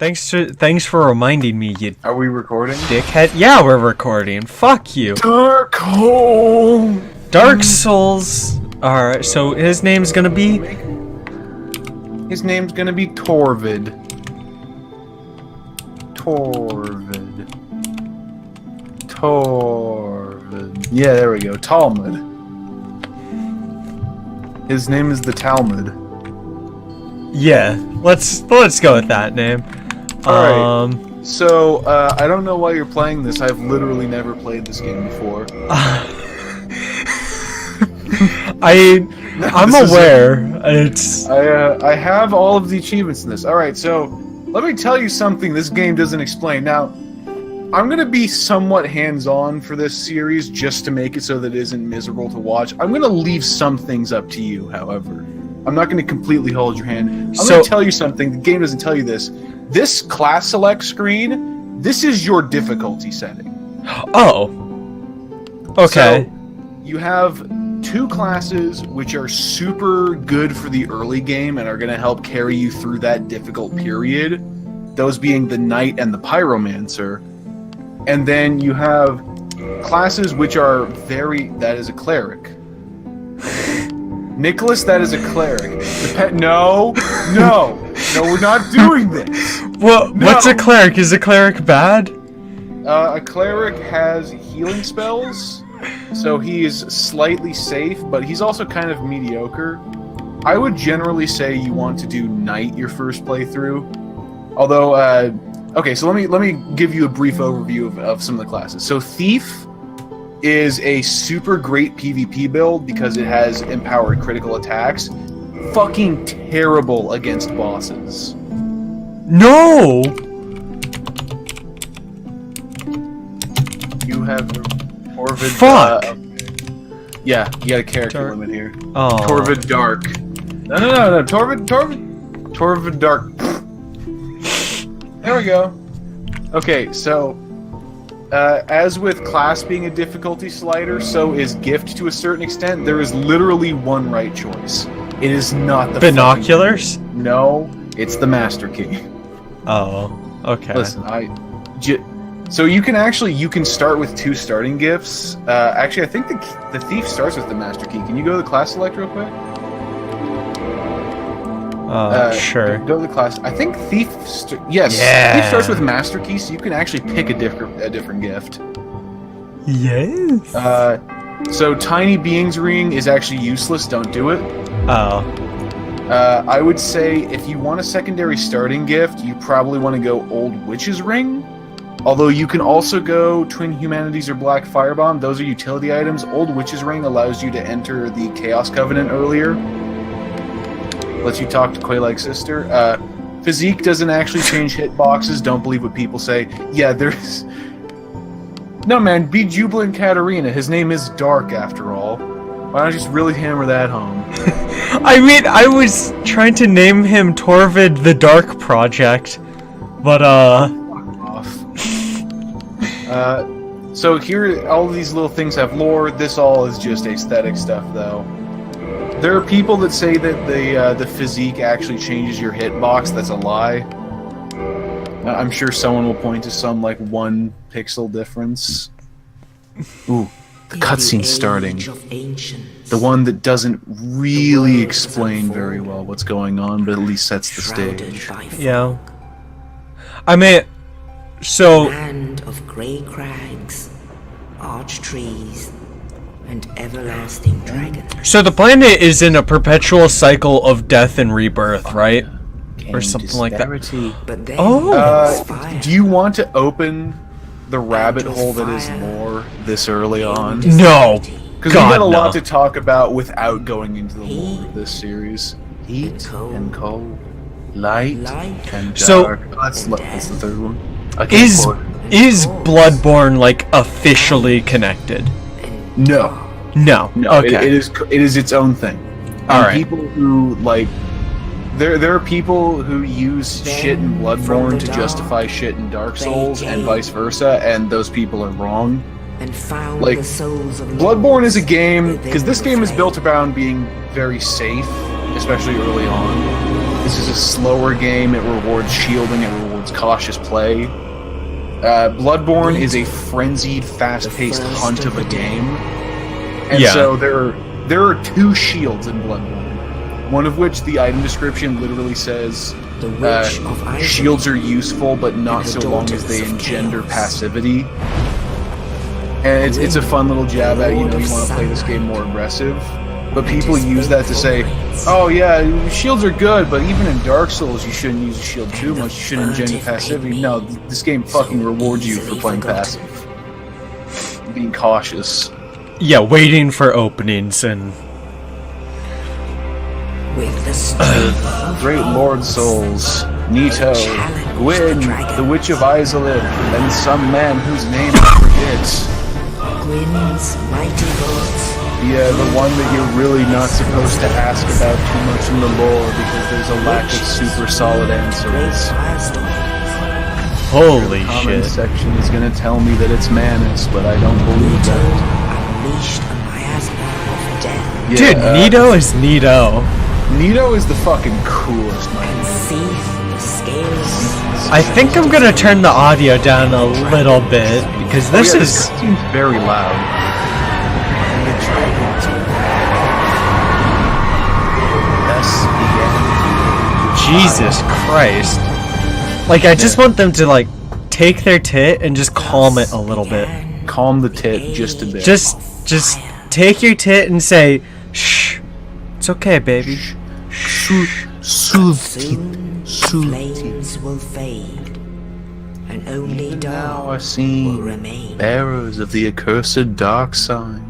Thanks for reminding me, you Are we recording? dickhead. Yeah, we're recording. Fuck you. Dark Hole. Dark Souls. Alright, so his name's gonna be... His name's gonna be Torvid. Torvid. Yeah, there we go. Talmud. His name is the Talmud. Yeah, let's go with that name. Alright. So, I don't know why you're playing this. I've literally never played this game before. I'm aware. I have all of the achievements in this. Alright, so let me tell you something this game doesn't explain. Now, I'm gonna be somewhat hands-on for this series just to make it so that it isn't miserable to watch. I'm gonna leave some things up to you, however. I'm not gonna completely hold your hand. I'm gonna tell you something. The game doesn't tell you this. This class select screen, this is your difficulty setting. Oh. Okay. So, you have two classes which are super good for the early game and are going to help carry you through that difficult period. Those being the Knight and the Pyromancer. And then you have classes which are that is a Cleric. Nicholas, that is a Cleric. No, we're not doing this. Well, no. What's a Cleric? Is a Cleric bad? A Cleric has healing spells. So he is slightly safe, but he's also kind of mediocre. I would generally say you want to do Knight your first playthrough. Although, okay, so let me give you a brief overview of some of the classes. So Thief is a super great PvP build because it has empowered critical attacks. Fucking terrible against bosses. No! You have Torvid. Fuck! Yeah, you got a character limit here. Oh. Torvid Dark. No. Torvid Dark. There we go. Okay, so as with class being a difficulty slider, so is gift to a certain extent. There is literally one right choice. It is not the binoculars. No, it's the Master Key. Oh, okay. Listen, so you can start with two starting gifts. Actually, I think the Thief starts with the Master Key. Can you go to the class select real quick? Sure. Go to the class. I think Thief. Yes. Yeah. Thief starts with Master Key, so you can actually pick a different gift. Yes. So Tiny Being's Ring is actually useless. Don't do it. Oh. I would say if you want a secondary starting gift, you probably want to go Old Witch's Ring. Although you can also go Twin Humanities or Black Firebomb. Those are utility items. Old Witch's Ring allows you to enter the Chaos Covenant earlier. Lets you talk to Quay-like Sister. Physique doesn't actually change hitboxes. Don't believe what people say. Yeah, there's... No, man, be Jubilant Katarina. His name is Dark, after all. Why don't you just really hammer that home? I mean, I was trying to name him Torvid the Dark Project, but, So here, all of these little things have lore. This all is just aesthetic stuff, though. There are people that say that the physique actually changes your hitbox. That's a lie. I'm sure someone will point to some, 1 pixel difference. Ooh, the cutscene's starting. The one that doesn't really explain very well what's going on, but at least sets the stage. Yeah. I mean... So, land of grey crags, arch trees, and everlasting dragons. So the planet is in a perpetual cycle of death and rebirth, right? Or something like that. But then do you want to open the rabbit hole that is lore this early on? No. Because we got a lot to talk about without going into the lore of this series. Heat and cold, light and dark. That's the third one. Is Bloodborne officially connected? No. Okay. It is its own thing. All right. People who there are people who use shit in Bloodborne to justify shit in Dark Souls and vice versa, and those people are wrong. Bloodborne is a game because this game is built around being very safe, especially early on. This is a slower game. It rewards shielding. It rewards cautious play. Bloodborne is a frenzied, fast-paced hunt of a game, and so there are 2 shields in Bloodborne. One of which the item description literally says shields are useful, but not so long as they engender passivity. And it's a fun little jab at, you want to play this game more aggressive. But people use that to say, oh yeah, shields are good, but even in Dark Souls you shouldn't use a shield too much, you shouldn't engender passivity. No, this game fucking rewards you for playing passive. Being cautious. Yeah, waiting for openings and... With the strength Great Lord Souls, Nito, Gwyn, the Witch of Izalith, and some man whose name I forget. Gwyn's mighty lords. Yeah, the one that you're really not supposed to ask about too much in the lore because there's a lack of super solid answers. Holy The comment shit. section is gonna tell me that it's Manus, but I don't believe that. Unleashed a miasma of death. Dude, Yeah, Nito is Nito. Nito is the fucking coolest, man. And see the scales. I think I'm gonna turn the audio down a little bit, because this This is... seems very loud. Jesus Christ. Like, I just want them to, like, take their tit and just calm it a little bit. Calm the tit just a bit. Just take your tit and say, shh. It's okay, baby. Soon flames will fade, and only Now I dark see will remain. bearers of the accursed dark sign.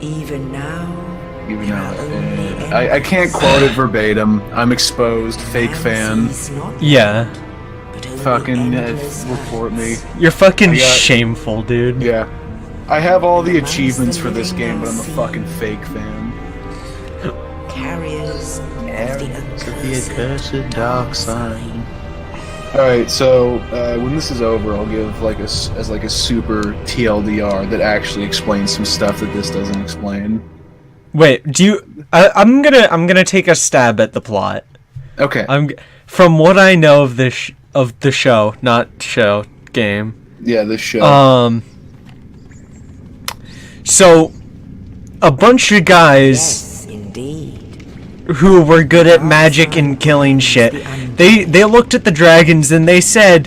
Even now, Even there now, are only I can't quote it verbatim. I'm exposed. Fake fan. sees not Yeah. but only Fucking endless report me. nights. You're fucking I got- shameful, dude. Yeah. I have all the achievements for this game, but I'm a fucking fake fan. Carriers of the accursed dark sign. Alright, so when this is over, I'll give like a super TLDR that actually explains some stuff that this doesn't explain. Wait, do you... I'm gonna take a stab at the plot. Okay. From what I know of this of the show, not show, game. Yeah, this show. So, a bunch of guys Yes, indeed. who were good at magic and killing shit, they looked at the dragons and they said,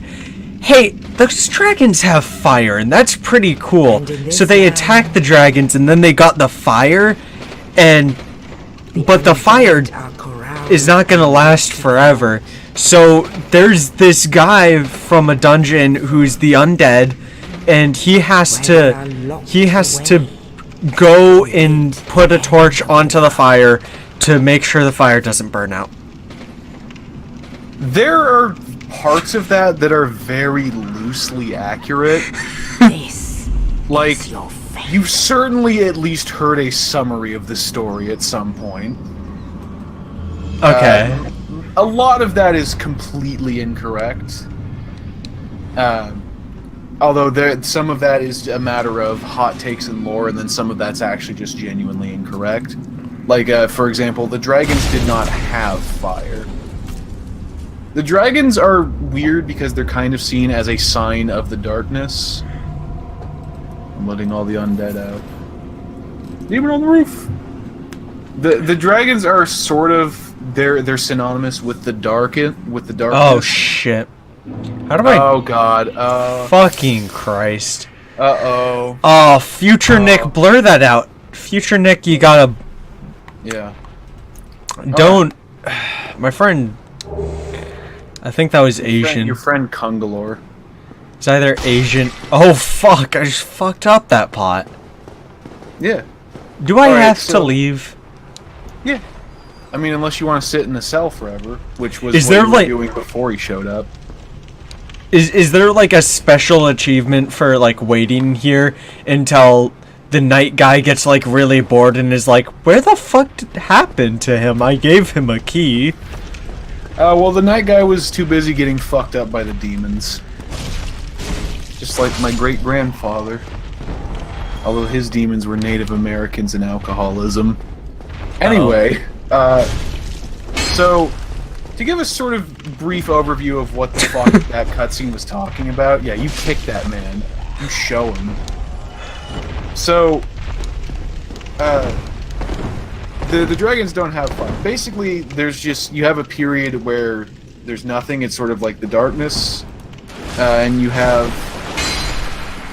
hey, those dragons have fire, and that's pretty cool. So they attacked the dragons, and then they got the fire, but the fire is not gonna last forever. So there's this guy from a dungeon who's the undead, and he has to go and put a torch onto the fire to make sure the fire doesn't burn out. There are parts of that are very loosely accurate. This Like, is your fate. you've certainly at least heard a summary of the story at some point. Okay. A lot of that is completely incorrect. Although some of that is a matter of hot takes and lore, and then some of that's actually just genuinely incorrect. Like, for example, the dragons did not have fire. The dragons are weird because they're kind of seen as a sign of the darkness. I'm letting all the undead out. Demon on the roof! The dragons are sort of... They're synonymous with the darkness. Oh shit. How do I... Oh god. Fucking Christ. Uh-oh. Oh, future Nick, blur that out. Future Nick, you gotta... Yeah. Don't... My friend... I think that was Asian. Your friend Kungalore. It's either Asian... Oh fuck, I just fucked up that pot. Yeah. Do I Alright, have to so- leave? Yeah. I mean, unless you want to sit in the cell forever, which was Is what there, you were like- doing before he showed up. Is there like a special achievement for like waiting here until the night guy gets like really bored and is like, where the fuck happened to him? I gave him a key. Well, the night guy was too busy getting fucked up by the demons. Just like my great-grandfather. Although his demons were Native Americans and alcoholism. Anyway, so to give a sort of brief overview of what the fuck that cutscene was talking about, yeah, you kick that man. You show him. So, the dragons don't have fun. Basically, you have a period where there's nothing. It's sort of like the darkness, and you have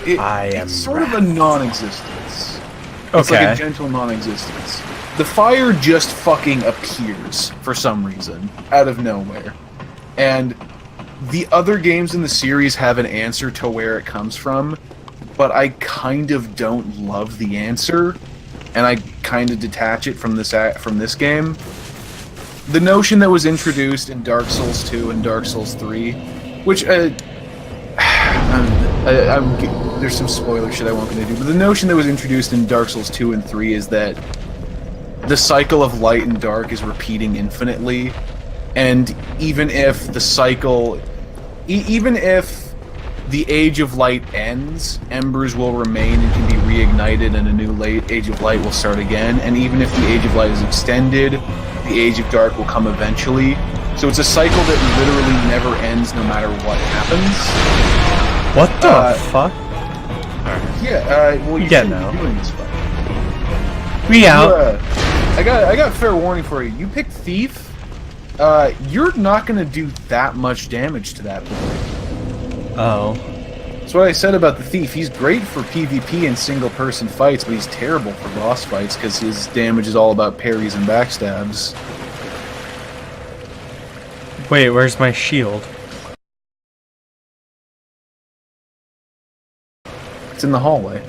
it's sort of a non-existence. It's like a gentle non-existence. The fire just fucking appears for some reason out of nowhere, and the other games in the series have an answer to where it comes from, but I kind of don't love the answer. And I kind of detach it from this game. The notion that was introduced in Dark Souls 2 and Dark Souls 3, which there's some spoiler shit I won't get into, but the notion that was introduced in Dark Souls 2 and 3 is that the cycle of light and dark is repeating infinitely, and even if the cycle, even if the Age of Light ends, embers will remain and can be reignited, and a new Age of Light will start again. And even if the Age of Light is extended, the Age of Dark will come eventually. So it's a cycle that literally never ends, no matter what happens. What the fuck? Yeah. Well, you shouldn't be doing this fuck. We out. I got fair warning for you. You pick Thief. You're not gonna do that much damage to that boy. Oh. That's what I said about the Thief. He's great for PvP and single-person fights, but he's terrible for boss fights because his damage is all about parries and backstabs. Wait, where's my shield? It's in the hallway.